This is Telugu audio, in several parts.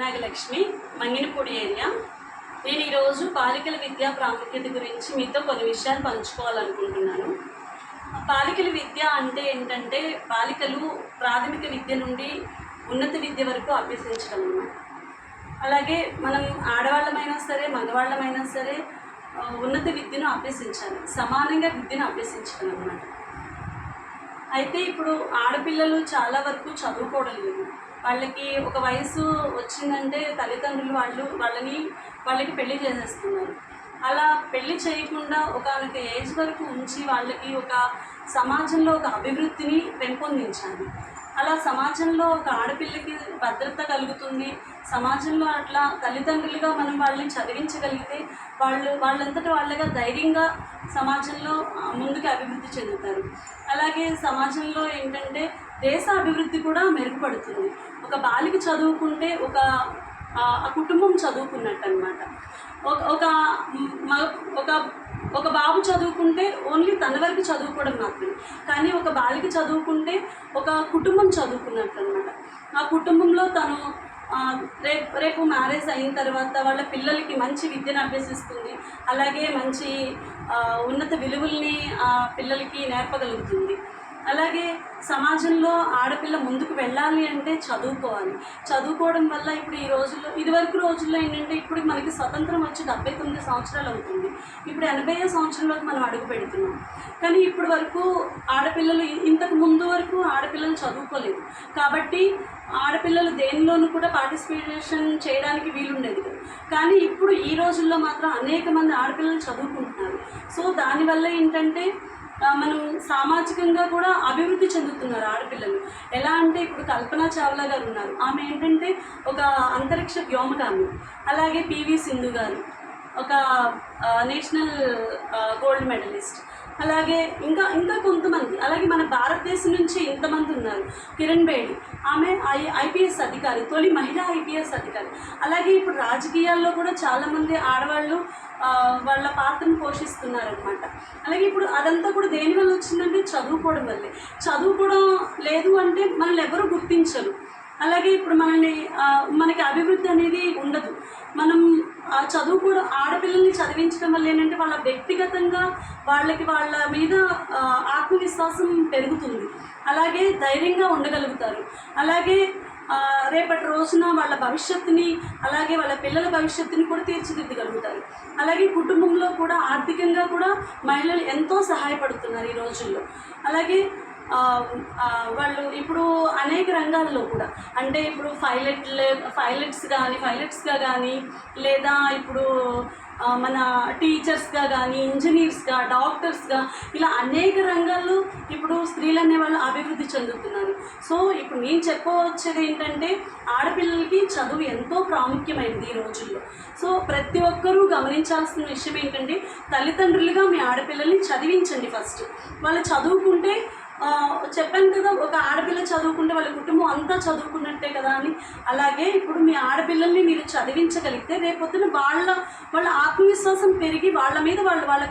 నాగలక్ష్మి, మంగినపూడి ఏరియా. నేను ఈరోజు బాలికల విద్యా ప్రాముఖ్యత గురించి మీతో కొన్ని విషయాలు పంచుకోవాలనుకుంటున్నాను. బాలికల విద్య అంటే ఏంటంటే బాలికలు ప్రాథమిక విద్య నుండి ఉన్నత విద్య వరకు అభ్యసించడం అన్నమాట. అలాగే మనం ఆడవాళ్ళమైనా సరే మగవాళ్ళమైనా సరే ఉన్నత విద్యను అభ్యసించాలి, సమానంగా విద్యను అభ్యసించడం అన్నమాట. అయితే ఇప్పుడు ఆడపిల్లలు చాలా వరకు చదువుకోవడం లేదు. వాళ్ళకి ఒక వయసు వచ్చిందంటే తల్లిదండ్రులు వాళ్ళకి పెళ్లి చేసేస్తున్నారు. అలా పెళ్లి చేయకుండా ఒక ఏజ్ వరకు ఉంచి వాళ్ళకి ఒక సమాజంలో ఒక అభివృద్ధిని పెంపొందించాలి. అలా సమాజంలో ఒక ఆడపిల్లకి భద్రత కలుగుతుంది. సమాజంలో అట్లా తల్లిదండ్రులుగా మనం వాళ్ళని చదివించగలిగితే వాళ్ళంతటా వాళ్ళగా ధైర్యంగా సమాజంలో ముందుకు అభివృద్ధి చెందుతారు. అలాగే సమాజంలో ఏంటంటే దేశ అభివృద్ధి కూడా మెరుగుపడుతుంది. ఒక బాలిక చదువుకుంటే ఆ కుటుంబం చదువుకున్నట్టు అనమాట. ఒక బాబు చదువుకుంటే ఓన్లీ తన వరకు చదువుకోవడం మాత్రమే, కానీ ఒక బాలిక చదువుకుంటే ఒక కుటుంబం చదువుకున్నట్టు అనమాట. ఆ కుటుంబంలో తను రేపు మ్యారేజ్ అయిన తర్వాత వాళ్ళ పిల్లలకి మంచి విద్యను అభ్యసిస్తుంది. అలాగే మంచి ఉన్నత విలువల్ని పిల్లలకి నేర్పగలుగుతుంది. అలాగే సమాజంలో ఆడపిల్ల ముందుకు వెళ్ళాలి అంటే చదువుకోవడం వల్ల ఇప్పుడు ఇదివరకు రోజుల్లో ఏంటంటే ఇప్పుడు మనకి స్వతంత్రం వచ్చి 79 సంవత్సరాలు అవుతుంది. ఇప్పుడు 80వ సంవత్సరంలోకి మనం అడుగు పెడుతున్నాం. కానీ ఇప్పుడు వరకు ఆడపిల్లలు ఇంతకు ముందు వరకు ఆడపిల్లలు చదువుకోలేదు. కాబట్టి ఆడపిల్లలు దేనిలోనూ కూడా పార్టిసిపేషన్ చేయడానికి వీలుండేది. కానీ ఇప్పుడు ఈ రోజుల్లో మాత్రం అనేక మంది ఆడపిల్లలు చదువుకుంటున్నారు. సో దానివల్ల ఏంటంటే మనం సామాజికంగా కూడా అభివృద్ధి చెందుతున్నారు ఆడపిల్లలు. ఎలా అంటే ఇప్పుడు కల్పనా చావ్లా గారు ఉన్నారు. ఆమె ఏంటంటే ఒక అంతరిక్ష వ్యోమగామి. అలాగే పివి సింధు గారు ఒక నేషనల్ గోల్డ్ మెడలిస్ట్. అలాగే ఇంకా కొంతమంది, అలాగే మన భారతదేశం నుంచి ఇంతమంది ఉన్నారు. కిరణ్ బేడి, ఆమె ఐపీఎస్ అధికారి, తొలి మహిళా ఐపీఎస్ అధికారి. అలాగే ఇప్పుడు రాజకీయాల్లో కూడా చాలామంది ఆడవాళ్ళు వాళ్ళ పాత్రను పోషిస్తున్నారనమాట. అలాగే ఇప్పుడు అదంతా కూడా దేనివల్ల వచ్చిందంటే చదువుకోవడం వల్లే. చదువుకోవడం లేదు అంటే మనల్ని ఎవరు గుర్తించరు. అలాగే ఇప్పుడు మనకి అభివృద్ధి అనేది ఉండదు. మనం చదువుకోవడం, ఆడపిల్లల్ని చదివించడం వల్ల ఏంటంటే వాళ్ళ వ్యక్తిగతంగా వాళ్ళ మీద ఆత్మవిశ్వాసం పెరుగుతుంది. అలాగే ధైర్యంగా ఉండగలుగుతారు. అలాగే రేపటి రోజున వాళ్ళ భవిష్యత్తుని, అలాగే వాళ్ళ పిల్లల భవిష్యత్తుని కూడా తీర్చిదిద్దగలుగుతారు. అలాగే కుటుంబంలో కూడా ఆర్థికంగా కూడా మహిళలు ఎంతో సహాయపడుతున్నారు ఈ రోజుల్లో. అలాగే వాళ్ళు ఇప్పుడు అనేక రంగాల్లో కూడా, అంటే ఇప్పుడు పైలట్స్గా కానీ లేదా ఇప్పుడు మన టీచర్స్గా కానీ, ఇంజనీర్స్గా, డాక్టర్స్గా, ఇలా అనేక రంగాల్లో ఇప్పుడు స్త్రీలు అనేవాళ్ళు అభివృద్ధి చెందుతున్నారు. సో ఇప్పుడు నేను చెప్పవచ్చేది ఏంటంటే ఆడపిల్లలకి చదువు ఎంతో ప్రాముఖ్యమైనది ఈ రోజుల్లో. సో ప్రతి ఒక్కరూ గమనించాల్సిన విషయం ఏంటంటే తల్లిదండ్రులుగా మీ ఆడపిల్లల్ని చదివించండి. ఫస్ట్ వాళ్ళు చదువుకుంటే, చెప్పాను కదా, ఒక ఆడపిల్ల చదువుకుంటే వాళ్ళ కుటుంబం అంతా చదువుకున్నట్టే కదా అని. అలాగే ఇప్పుడు మీ ఆడపిల్లల్ని మీరు చదివించగలిగితే రేపొద్దున వాళ్ళ ఆత్మవిశ్వాసం పెరిగి వాళ్ళ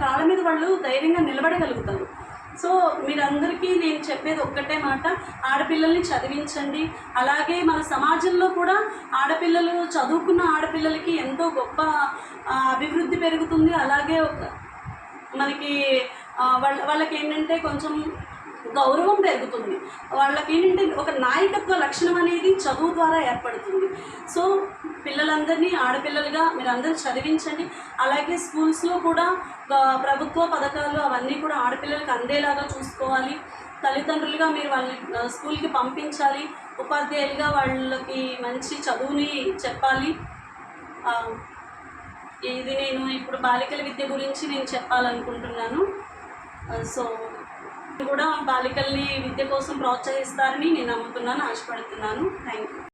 కాళ్ళ మీద వాళ్ళు ధైర్యంగా నిలబడగలుగుతారు. సో మీరందరికీ నేను చెప్పేది ఒక్కటే మాట, ఆడపిల్లల్ని చదివించండి. అలాగే మన సమాజంలో కూడా చదువుకున్న ఆడపిల్లలకి ఎంతో గొప్ప అభివృద్ధి పెరుగుతుంది. అలాగే మనకి వాళ్ళకి ఏంటంటే కొంచెం గౌరవం పెరుగుతుంది. వాళ్ళకి ఏంటంటే ఒక నాయకత్వ లక్షణం అనేది చదువు ద్వారా ఏర్పడుతుంది. సో పిల్లలందరినీ ఆడపిల్లలుగా మీరందరూ చదివించండి. అలాగే స్కూల్స్లో కూడా ప్రభుత్వ పథకాలు అవన్నీ కూడా ఆడపిల్లలకు అందేలాగా చూసుకోవాలి. తల్లిదండ్రులుగా మీరు వాళ్ళని స్కూల్కి పంపించాలి. ఉపాధ్యాయులుగా వాళ్ళకి మంచి చదువుని చెప్పాలి. ఇది నేను ఇప్పుడు బాలికల విద్య గురించి నేను చెప్పాలనుకుంటున్నాను. సో కూడా బాలికల్ని విద్య కోసం ప్రోత్సహిస్తారని నేను నమ్ముతున్నాను, ఆశపడుతున్నాను. Thank you.